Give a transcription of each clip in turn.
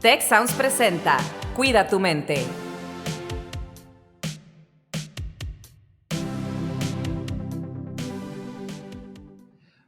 Tech Sounds presenta Cuida tu mente.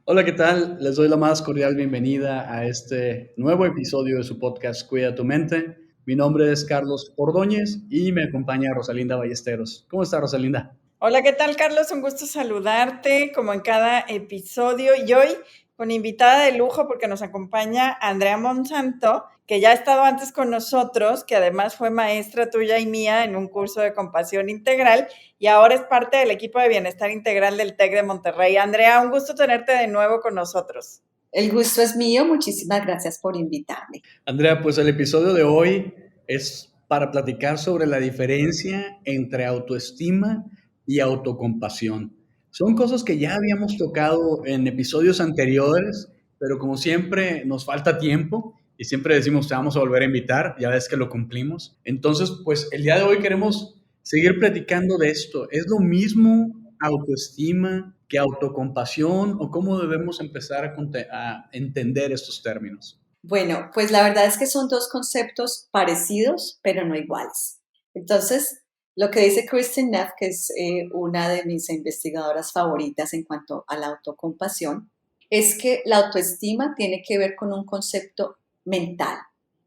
Hola, ¿qué tal? Les doy la más cordial bienvenida a este nuevo episodio de su podcast Cuida tu mente. Mi nombre es Carlos Ordóñez y me acompaña Rosalinda Ballesteros. ¿Cómo está, Rosalinda? Hola, ¿qué tal, Carlos? Un gusto saludarte, como en cada episodio. Y hoy con invitada de lujo porque nos acompaña Andrea Monsanto, que ya ha estado antes con nosotros, que además fue maestra tuya y mía en un curso de compasión integral y ahora es parte del equipo de bienestar integral del TEC de Monterrey. Andrea, un gusto tenerte de nuevo con nosotros. El gusto es mío, muchísimas gracias por invitarme. Andrea, pues el episodio de hoy es para platicar sobre la diferencia entre autoestima y autocompasión. Son cosas que ya habíamos tocado en episodios anteriores, pero como siempre nos falta tiempo y siempre decimos te vamos a volver a invitar, ya ves que lo cumplimos. Entonces, pues el día de hoy queremos seguir platicando de esto. ¿Es lo mismo autoestima que autocompasión o cómo debemos empezar a entender estos términos? Bueno, pues la verdad es que son dos conceptos parecidos, pero no iguales. Entonces, lo que dice Kristin Neff, que es una de mis investigadoras favoritas en cuanto a la autocompasión, es que la autoestima tiene que ver con un concepto mental.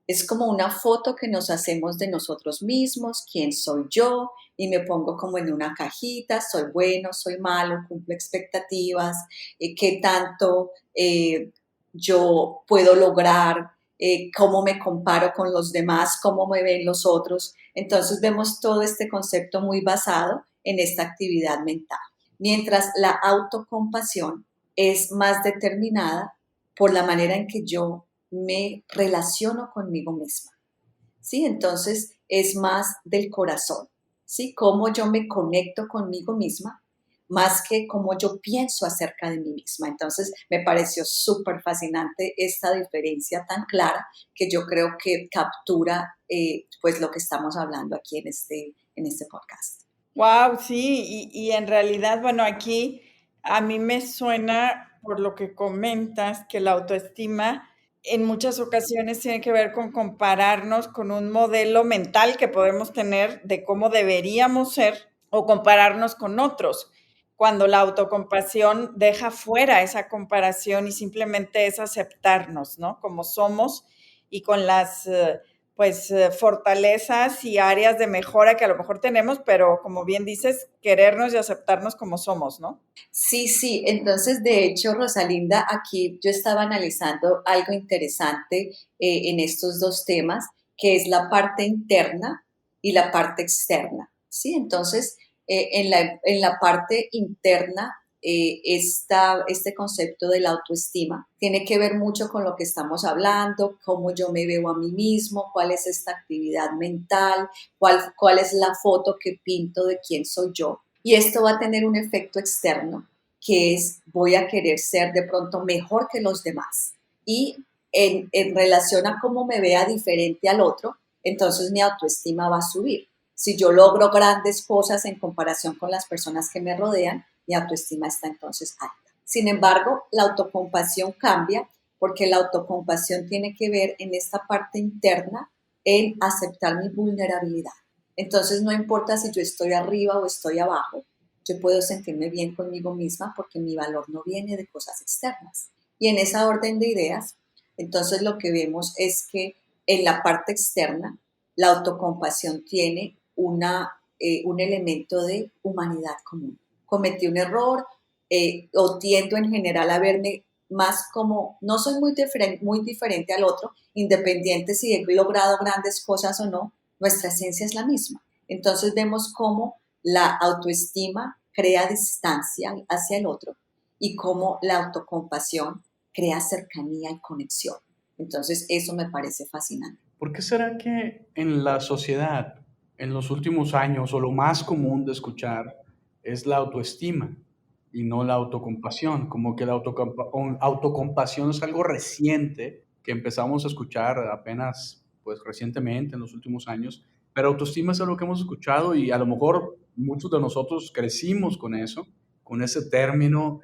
Es como una foto que nos hacemos de nosotros mismos, quién soy yo, y me pongo como en una cajita, soy bueno, soy malo, cumplo expectativas, qué tanto yo puedo lograr, cómo me comparo con los demás, cómo me ven los otros. Entonces vemos todo este concepto muy basado en esta actividad mental. Mientras la autocompasión es más determinada por la manera en que yo me relaciono conmigo misma, ¿sí? Entonces es más del corazón, ¿sí? Cómo yo me conecto conmigo misma más que cómo yo pienso acerca de mí misma. Entonces me pareció súper fascinante esta diferencia tan clara que yo creo que captura pues lo que estamos hablando aquí en este podcast. Wow, sí, y en realidad, bueno, aquí a mí me suena, por lo que comentas, que la autoestima en muchas ocasiones tiene que ver con compararnos con un modelo mental que podemos tener de cómo deberíamos ser o compararnos con otros, cuando la autocompasión deja fuera esa comparación y simplemente es aceptarnos, ¿no? Como somos y con las fortalezas y áreas de mejora que a lo mejor tenemos, pero como bien dices, querernos y aceptarnos como somos, ¿no? Sí, sí, entonces de hecho, Rosalinda, aquí yo estaba analizando algo interesante en estos dos temas, que es la parte interna y la parte externa, ¿sí? Entonces, en la parte interna, este concepto de la autoestima tiene que ver mucho con lo que estamos hablando, cómo yo me veo a mí mismo, cuál es esta actividad mental, cuál es la foto que pinto de quién soy yo. Y esto va a tener un efecto externo, que es voy a querer ser de pronto mejor que los demás. Y en relación a cómo me vea diferente al otro, entonces mi autoestima va a subir. Si yo logro grandes cosas en comparación con las personas que me rodean, mi autoestima está entonces alta. Sin embargo, la autocompasión cambia porque la autocompasión tiene que ver en esta parte interna en aceptar mi vulnerabilidad. Entonces, no importa si yo estoy arriba o estoy abajo, yo puedo sentirme bien conmigo misma porque mi valor no viene de cosas externas. Y en esa orden de ideas, entonces lo que vemos es que en la parte externa, la autocompasión tiene un elemento de humanidad común. Cometí un error o tiendo en general a verme más como, no soy muy diferente al otro, independiente si he logrado grandes cosas o no, nuestra esencia es la misma. Entonces vemos cómo la autoestima crea distancia hacia el otro y cómo la autocompasión crea cercanía y conexión. Entonces eso me parece fascinante. ¿Por qué será que en la sociedad, en los últimos años, o lo más común de escuchar, es la autoestima y no la autocompasión? Como que la autocompasión es algo reciente que empezamos a escuchar apenas, pues recientemente, en los últimos años, pero autoestima es algo que hemos escuchado y a lo mejor muchos de nosotros crecimos con eso, con ese término,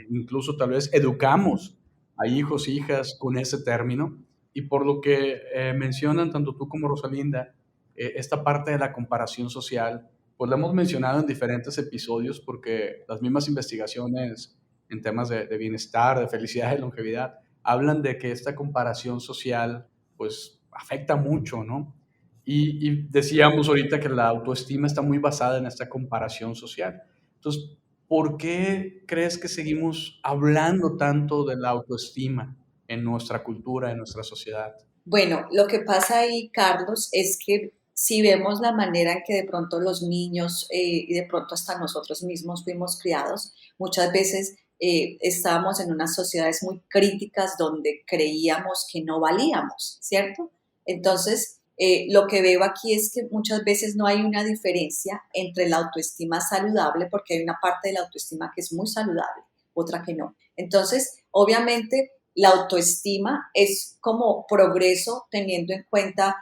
incluso tal vez educamos a hijos, hijas con ese término. Y por lo que mencionan tanto tú como Rosalinda, esta parte de la comparación social, pues la hemos mencionado en diferentes episodios porque las mismas investigaciones en temas de bienestar, de felicidad y longevidad, hablan de que esta comparación social pues afecta mucho, ¿no? Y decíamos ahorita que la autoestima está muy basada en esta comparación social. Entonces, ¿por qué crees que seguimos hablando tanto de la autoestima en nuestra cultura, en nuestra sociedad? Bueno, lo que pasa ahí, Carlos, es que si vemos la manera en que de pronto los niños y de pronto hasta nosotros mismos fuimos criados, muchas veces estábamos en unas sociedades muy críticas donde creíamos que no valíamos, ¿cierto? Entonces, lo que veo aquí es que muchas veces no hay una diferencia entre la autoestima saludable, porque hay una parte de la autoestima que es muy saludable, otra que no. Entonces, obviamente, la autoestima es como progreso teniendo en cuenta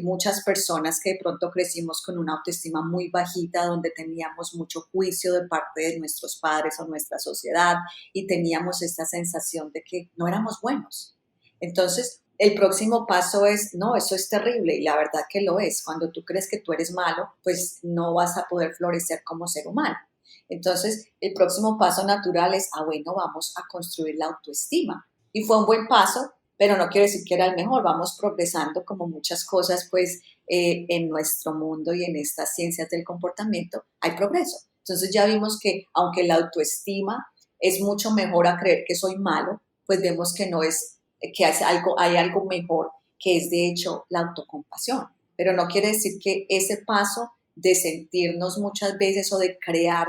muchas personas que de pronto crecimos con una autoestima muy bajita, donde teníamos mucho juicio de parte de nuestros padres o nuestra sociedad y teníamos esta sensación de que no éramos buenos. Entonces, el próximo paso es, no, eso es terrible y la verdad que lo es. Cuando tú crees que tú eres malo, pues no vas a poder florecer como ser humano. Entonces, el próximo paso natural es, bueno, vamos a construir la autoestima. Y fue un buen paso, pero no quiere decir que era el mejor. Vamos progresando como muchas cosas, pues, en nuestro mundo y en estas ciencias del comportamiento hay progreso. Entonces ya vimos que aunque la autoestima es mucho mejor a creer que soy malo, pues vemos que no es, que hay algo mejor, que es de hecho la autocompasión. Pero no quiere decir que ese paso de sentirnos muchas veces o de crear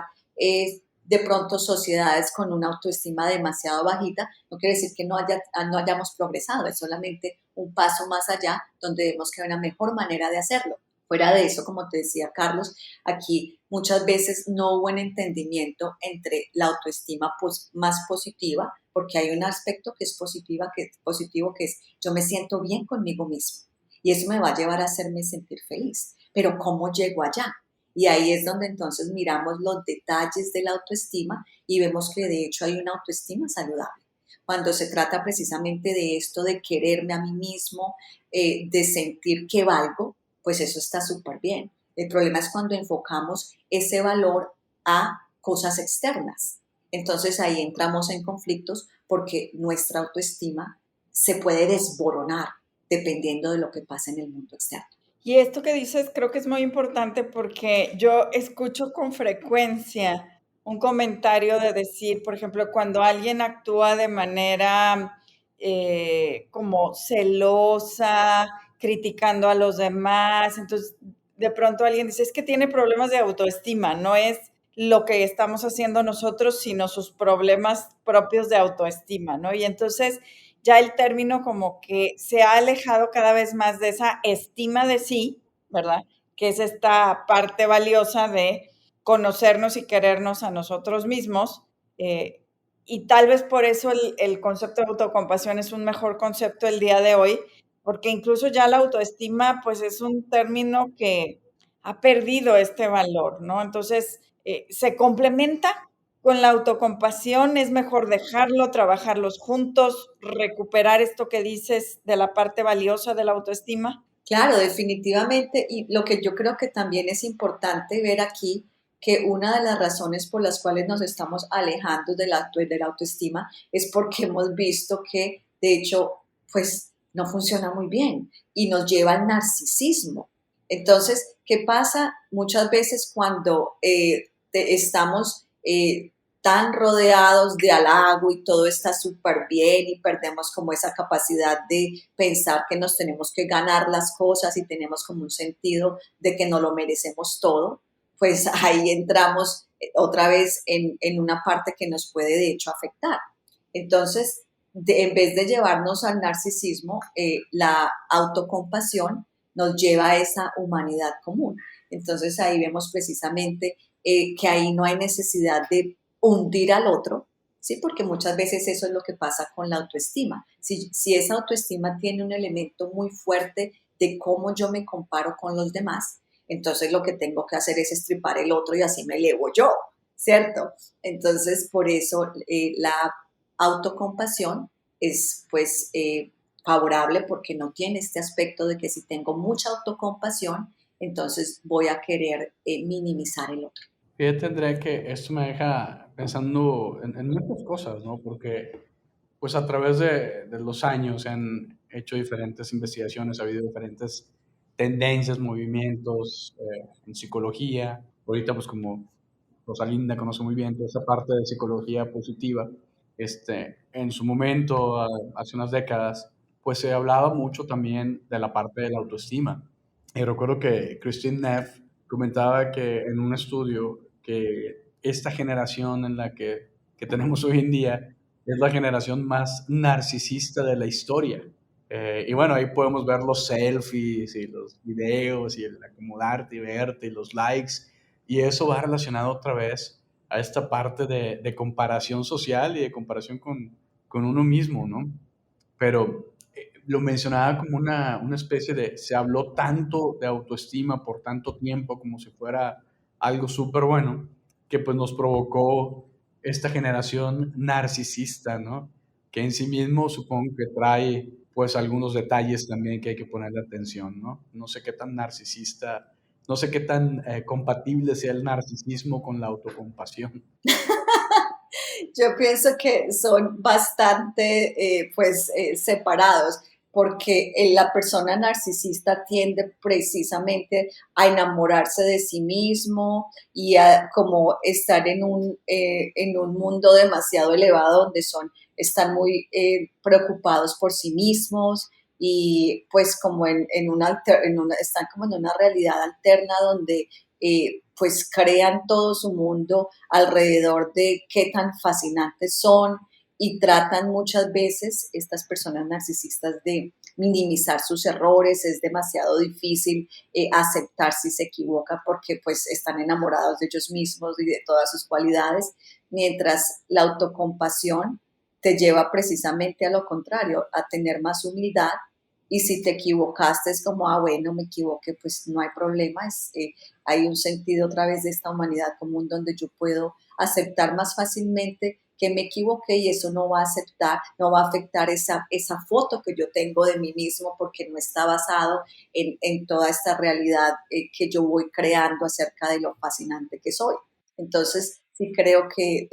de pronto sociedades con una autoestima demasiado bajita, no quiere decir que no hayamos progresado, es solamente un paso más allá donde vemos que hay una mejor manera de hacerlo. Fuera de eso, como te decía Carlos, aquí muchas veces no hubo un entendimiento entre la autoestima más positiva, porque hay un aspecto que es positivo, que es yo me siento bien conmigo mismo y eso me va a llevar a hacerme sentir feliz. Pero ¿cómo llego allá? Y ahí es donde entonces miramos los detalles de la autoestima y vemos que de hecho hay una autoestima saludable. Cuando se trata precisamente de esto, de quererme a mí mismo, de sentir que valgo, pues eso está súper bien. El problema es cuando enfocamos ese valor a cosas externas. Entonces ahí entramos en conflictos porque nuestra autoestima se puede desboronar dependiendo de lo que pasa en el mundo externo. Y esto que dices creo que es muy importante porque yo escucho con frecuencia un comentario de decir, por ejemplo, cuando alguien actúa de manera como celosa, criticando a los demás, entonces de pronto alguien dice, es que tiene problemas de autoestima, no es lo que estamos haciendo nosotros, sino sus problemas propios de autoestima, ¿no? Y entonces ya el término como que se ha alejado cada vez más de esa estima de sí, ¿verdad? Que es esta parte valiosa de conocernos y querernos a nosotros mismos. Y tal vez por eso el concepto de autocompasión es un mejor concepto el día de hoy, porque incluso ya la autoestima pues es un término que ha perdido este valor, ¿no? Entonces, se complementa con la autocompasión, es mejor dejarlo, trabajarlos juntos, recuperar esto que dices de la parte valiosa de la autoestima. Claro, definitivamente. Y lo que yo creo que también es importante ver aquí, que una de las razones por las cuales nos estamos alejando de la autoestima es porque hemos visto que, de hecho, pues no funciona muy bien y nos lleva al narcisismo. Entonces, ¿qué pasa muchas veces cuando estamos tan rodeados de halago y todo está súper bien y perdemos como esa capacidad de pensar que nos tenemos que ganar las cosas y tenemos como un sentido de que no lo merecemos todo? Pues ahí entramos otra vez en una parte que nos puede de hecho afectar. Entonces, en vez de llevarnos al narcisismo, la autocompasión nos lleva a esa humanidad común. Entonces ahí vemos precisamente que ahí no hay necesidad de hundir al otro, ¿sí? Porque muchas veces eso es lo que pasa con la autoestima. Si esa autoestima tiene un elemento muy fuerte de cómo yo me comparo con los demás, entonces lo que tengo que hacer es estripar el otro y así me elevo yo, ¿cierto? Entonces, por eso la autocompasión es, pues, favorable porque no tiene este aspecto de que si tengo mucha autocompasión, entonces voy a querer minimizar el otro. Fíjate, Andrea, que esto me deja pensando en muchas cosas, ¿no? Porque, pues a través de los años se han hecho diferentes investigaciones, ha habido diferentes tendencias, movimientos en psicología. Ahorita, pues como Rosalinda conoce muy bien toda esa parte de psicología positiva, en su momento, hace unas décadas, pues se hablaba mucho también de la parte de la autoestima. Y recuerdo que Christine Neff comentaba que en un estudio que esta generación en la que tenemos hoy en día es la generación más narcisista de la historia. Y bueno, ahí podemos ver los selfies y los videos y el acomodarte y verte y los likes. Y eso va relacionado otra vez a esta parte de comparación social y de comparación con uno mismo, ¿no? Pero lo mencionaba como una especie de, se habló tanto de autoestima por tanto tiempo como si fuera algo súper bueno, que pues nos provocó esta generación narcisista, ¿no? Que en sí mismo supongo que trae pues algunos detalles también que hay que ponerle atención, ¿no? No sé qué tan narcisista, no sé qué tan compatible sea el narcisismo con la autocompasión. Yo pienso que son bastante separados porque la persona narcisista tiende precisamente a enamorarse de sí mismo y a como estar en un mundo demasiado elevado donde están muy preocupados por sí mismos y pues como están como en una realidad alterna donde pues crean todo su mundo alrededor de qué tan fascinantes son y tratan muchas veces estas personas narcisistas de minimizar sus errores. Es demasiado difícil aceptar si se equivoca porque pues están enamorados de ellos mismos y de todas sus cualidades, mientras la autocompasión te lleva precisamente a lo contrario, a tener más humildad. Y si te equivocaste es como, bueno, me equivoqué, pues no hay problema, hay un sentido otra vez de esta humanidad común donde yo puedo aceptar más fácilmente que me equivoqué y eso no va a afectar esa foto que yo tengo de mí mismo porque no está basado en toda esta realidad que yo voy creando acerca de lo fascinante que soy. Entonces, sí creo que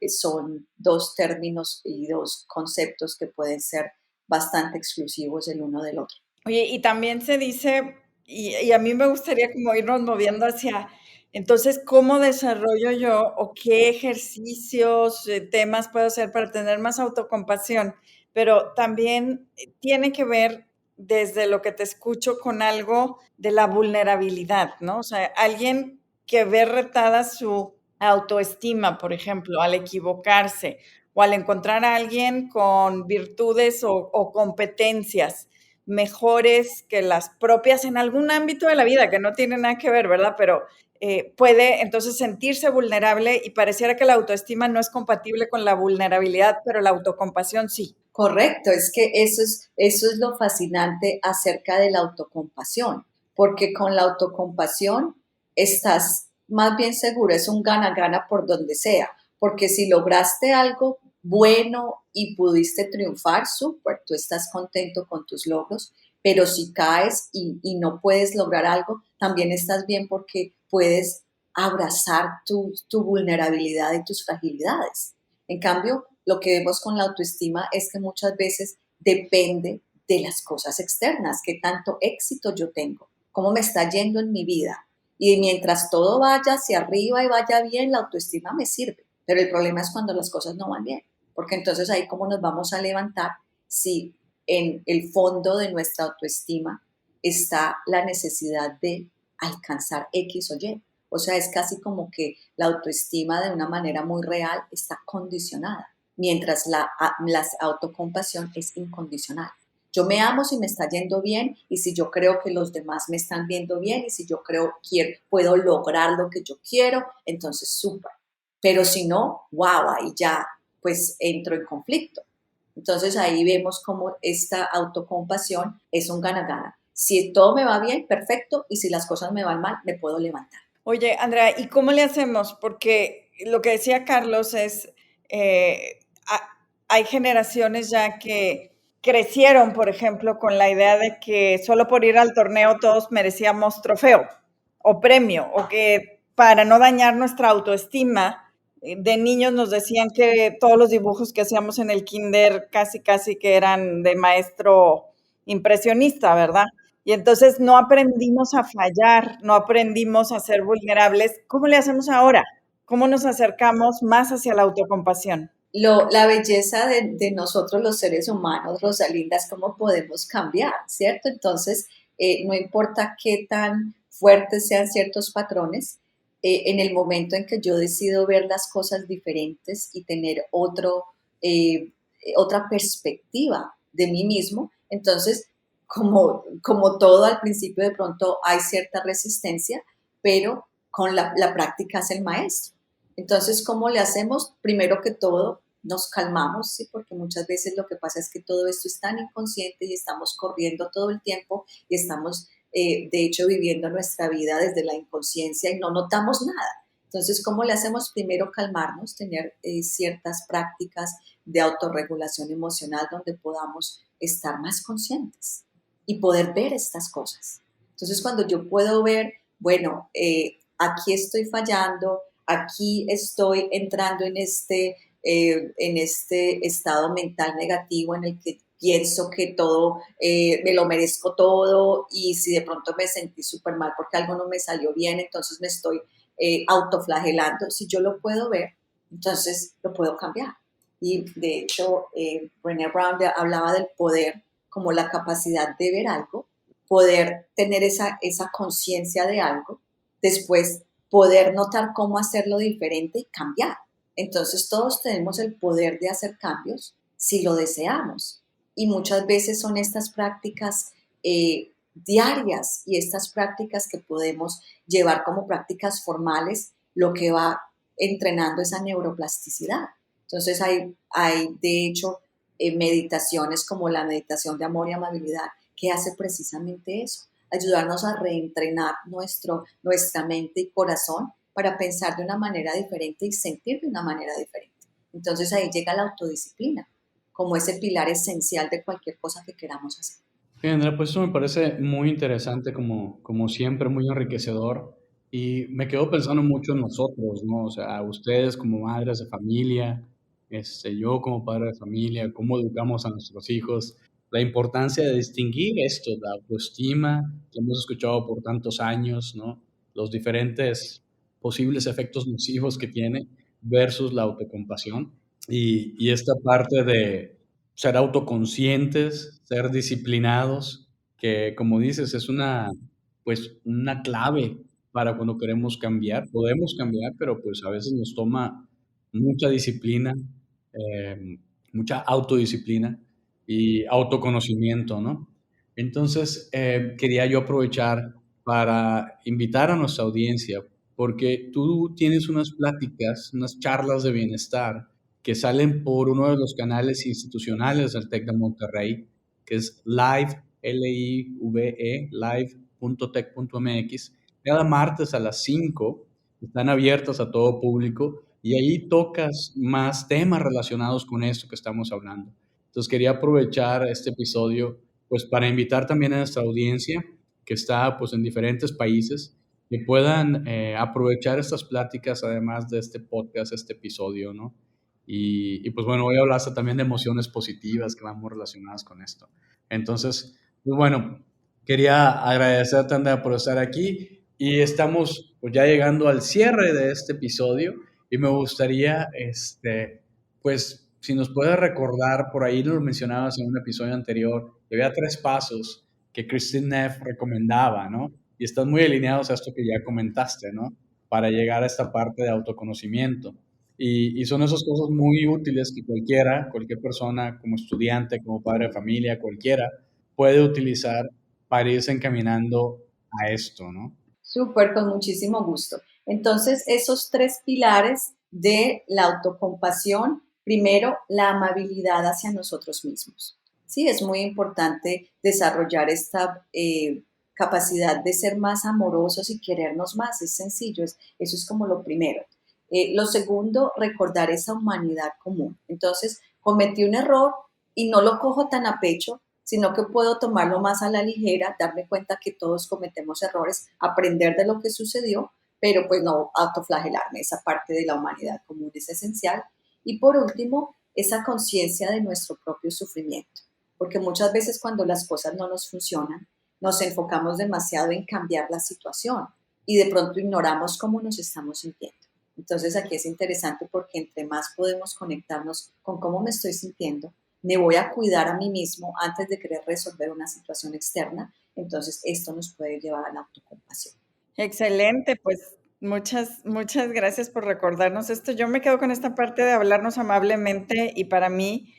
son dos términos y dos conceptos que pueden ser bastante exclusivos el uno del otro. Oye, y también se dice, y a mí me gustaría como irnos moviendo hacia, entonces, ¿cómo desarrollo yo o qué ejercicios, temas puedo hacer para tener más autocompasión? Pero también tiene que ver desde lo que te escucho con algo de la vulnerabilidad, ¿no? O sea, alguien que ve retada su autoestima, por ejemplo, al equivocarse o al encontrar a alguien con virtudes o competencias mejores que las propias en algún ámbito de la vida que no tiene nada que ver, ¿verdad? Pero puede entonces sentirse vulnerable y pareciera que la autoestima no es compatible con la vulnerabilidad, pero la autocompasión sí. Correcto, es que eso es lo fascinante acerca de la autocompasión, porque con la autocompasión estás más bien seguro, es un gana-gana por donde sea, porque si lograste algo bueno y pudiste triunfar, súper, tú estás contento con tus logros, pero si caes y no puedes lograr algo, también estás bien porque puedes abrazar tu vulnerabilidad y tus fragilidades. En cambio, lo que vemos con la autoestima es que muchas veces depende de las cosas externas, qué tanto éxito yo tengo, cómo me está yendo en mi vida. Y mientras todo vaya hacia arriba y vaya bien, la autoestima me sirve. Pero el problema es cuando las cosas no van bien, porque entonces ahí cómo nos vamos a levantar si en el fondo de nuestra autoestima está la necesidad de alcanzar X o Y. O sea, es casi como que la autoestima de una manera muy real está condicionada, mientras la autocompasión es incondicional. Yo me amo si me está yendo bien y si yo creo que los demás me están viendo bien y si yo creo que puedo lograr lo que yo quiero, entonces súper. Pero si no, wow, ahí ya pues entro en conflicto. Entonces ahí vemos cómo esta autocompasión es un gana-gana. Si todo me va bien, perfecto, y si las cosas me van mal, me puedo levantar. Oye, Andrea, ¿y cómo le hacemos? Porque lo que decía Carlos es, hay generaciones ya que crecieron, por ejemplo, con la idea de que solo por ir al torneo todos merecíamos trofeo o premio, o que para no dañar nuestra autoestima, de niños nos decían que todos los dibujos que hacíamos en el kinder casi que eran de maestro impresionista, ¿verdad? Y entonces no aprendimos a fallar, no aprendimos a ser vulnerables. ¿Cómo le hacemos ahora? ¿Cómo nos acercamos más hacia la autocompasión? La belleza de nosotros los seres humanos, Rosalinda, es cómo podemos cambiar, ¿cierto? Entonces, no importa qué tan fuertes sean ciertos patrones, en el momento en que yo decido ver las cosas diferentes y tener otra perspectiva de mí mismo, entonces, como todo al principio de pronto hay cierta resistencia, pero con la práctica es el maestro. Entonces, ¿cómo le hacemos? Primero que todo, nos calmamos, ¿sí? Porque muchas veces lo que pasa es que todo esto es tan inconsciente y estamos corriendo todo el tiempo y estamos, de hecho, viviendo nuestra vida desde la inconsciencia y no notamos nada. Entonces, ¿cómo le hacemos? Primero calmarnos, tener ciertas prácticas de autorregulación emocional donde podamos estar más conscientes y poder ver estas cosas. Entonces, cuando yo puedo ver, bueno, aquí estoy fallando, aquí estoy entrando en este estado mental negativo en el que pienso que todo, me lo merezco todo, y si de pronto me sentí súper mal porque algo no me salió bien, entonces me estoy autoflagelando. Si yo lo puedo ver, entonces lo puedo cambiar. Y de hecho, Brené Brown hablaba del poder como la capacidad de ver algo, poder tener esa conciencia de algo, después poder notar cómo hacerlo diferente y cambiar. Entonces todos tenemos el poder de hacer cambios si lo deseamos. Y muchas veces son estas prácticas diarias y estas prácticas que podemos llevar como prácticas formales lo que va entrenando esa neuroplasticidad. Entonces hay de hecho meditaciones como la meditación de amor y amabilidad que hace precisamente eso, ayudarnos a reentrenar nuestra mente y corazón para pensar de una manera diferente y sentir de una manera diferente. Entonces ahí llega la autodisciplina, como ese pilar esencial de cualquier cosa que queramos hacer. Sí, Andrea, pues eso me parece muy interesante, como siempre, muy enriquecedor. Y me quedo pensando mucho en nosotros, ¿no? O sea, ustedes como madres de familia, yo como padre de familia, cómo educamos a nuestros hijos, la importancia de distinguir esto, la autoestima que hemos escuchado por tantos años, ¿no? Los diferentes posibles efectos nocivos que tiene versus la autocompasión. Y esta parte de ser autoconscientes, ser disciplinados, que como dices, es pues, una clave para cuando queremos cambiar. Podemos cambiar, pero pues a veces nos toma mucha disciplina, mucha autodisciplina y autoconocimiento, ¿no? Entonces, quería yo aprovechar para invitar a nuestra audiencia, porque tú tienes unas pláticas, unas charlas de bienestar que salen por uno de los canales institucionales del TEC de Monterrey, que es Live, Live, live.tec.mx. Cada martes a las 5 están abiertas a todo público y ahí tocas más temas relacionados con esto que estamos hablando. Entonces quería aprovechar este episodio pues para invitar también a nuestra audiencia que está pues en diferentes países que puedan aprovechar estas pláticas además de este podcast, este episodio, ¿no? Y pues bueno, hoy hablaste también de emociones positivas que van muy relacionadas con esto. Entonces, pues bueno, quería agradecerte, Andrea, por estar aquí y estamos pues ya llegando al cierre de este episodio y me gustaría, pues, si nos puedes recordar, por ahí lo mencionabas en un episodio anterior, que había 3 pasos que Christine Neff recomendaba, ¿no? Y están muy alineados a esto que ya comentaste, ¿no? Para llegar a esta parte de autoconocimiento. Y son esas cosas muy útiles que cualquier persona, como estudiante, como padre de familia, cualquiera, puede utilizar para irse encaminando a esto, ¿no? Súper, con muchísimo gusto. Entonces, esos 3 pilares de la autocompasión, primero, la amabilidad hacia nosotros mismos. Sí, es muy importante desarrollar esta capacidad de ser más amorosos y querernos más. Es sencillo, eso es como lo primero. Lo segundo, recordar esa humanidad común. Entonces, cometí un error, y no lo cojo tan a pecho, sino que puedo tomarlo más a la ligera, darme cuenta que todos cometemos errores, aprender de lo que sucedió, pero pues no autoflagelarme. Esa parte de la humanidad común es esencial. Y por último, esa conciencia de nuestro propio sufrimiento, porque muchas veces cuando las cosas no nos funcionan, nos enfocamos demasiado en cambiar la situación y de pronto ignoramos cómo nos estamos sintiendo. Entonces aquí es interesante porque entre más podemos conectarnos con cómo me estoy sintiendo, me voy a cuidar a mí mismo antes de querer resolver una situación externa, entonces esto nos puede llevar a la autocompasión. Excelente, pues muchas gracias por recordarnos esto. Yo me quedo con esta parte de hablarnos amablemente y para mí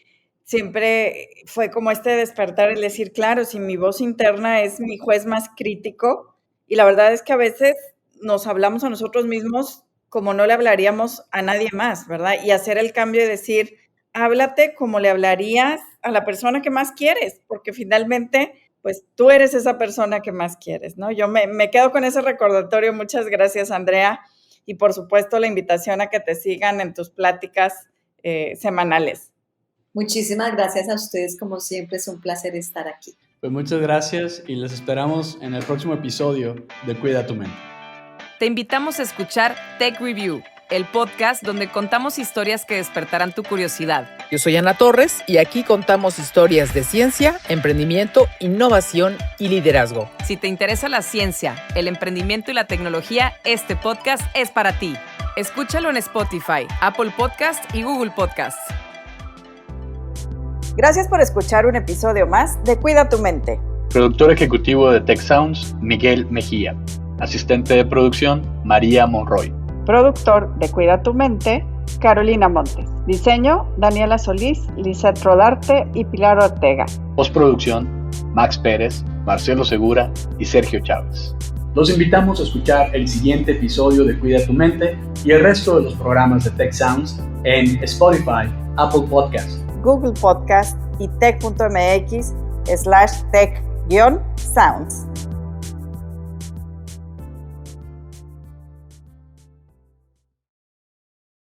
siempre fue como este despertar, el decir, claro, si mi voz interna es mi juez más crítico y la verdad es que a veces nos hablamos a nosotros mismos como no le hablaríamos a nadie más, ¿verdad? Y hacer el cambio de decir, háblate como le hablarías a la persona que más quieres, porque finalmente, pues tú eres esa persona que más quieres, ¿no? Yo me quedo con ese recordatorio. Muchas gracias, Andrea, y por supuesto la invitación a que te sigan en tus pláticas semanales. Muchísimas gracias a ustedes, como siempre es un placer estar aquí. Pues muchas gracias y les esperamos en el próximo episodio de Cuida tu Mente. Te invitamos a escuchar Tech Review, el podcast donde contamos historias que despertarán tu curiosidad. Yo soy Ana Torres y aquí contamos historias de ciencia, emprendimiento, innovación y liderazgo. Si te interesa la ciencia, el emprendimiento y la tecnología, este podcast es para ti. Escúchalo en Spotify, Apple Podcast y Google Podcast. Gracias por escuchar un episodio más de Cuida tu Mente. Productor ejecutivo de Tech Sounds, Miguel Mejía. Asistente de producción, María Monroy. Productor de Cuida tu Mente, Carolina Montes. Diseño, Daniela Solís, Lisette Rodarte y Pilar Ortega. Postproducción, Max Pérez, Marcelo Segura y Sergio Chávez. Los invitamos a escuchar el siguiente episodio de Cuida tu Mente y el resto de los programas de Tech Sounds en Spotify, Apple Podcast, Google Podcast y tech.mx/tech-sounds.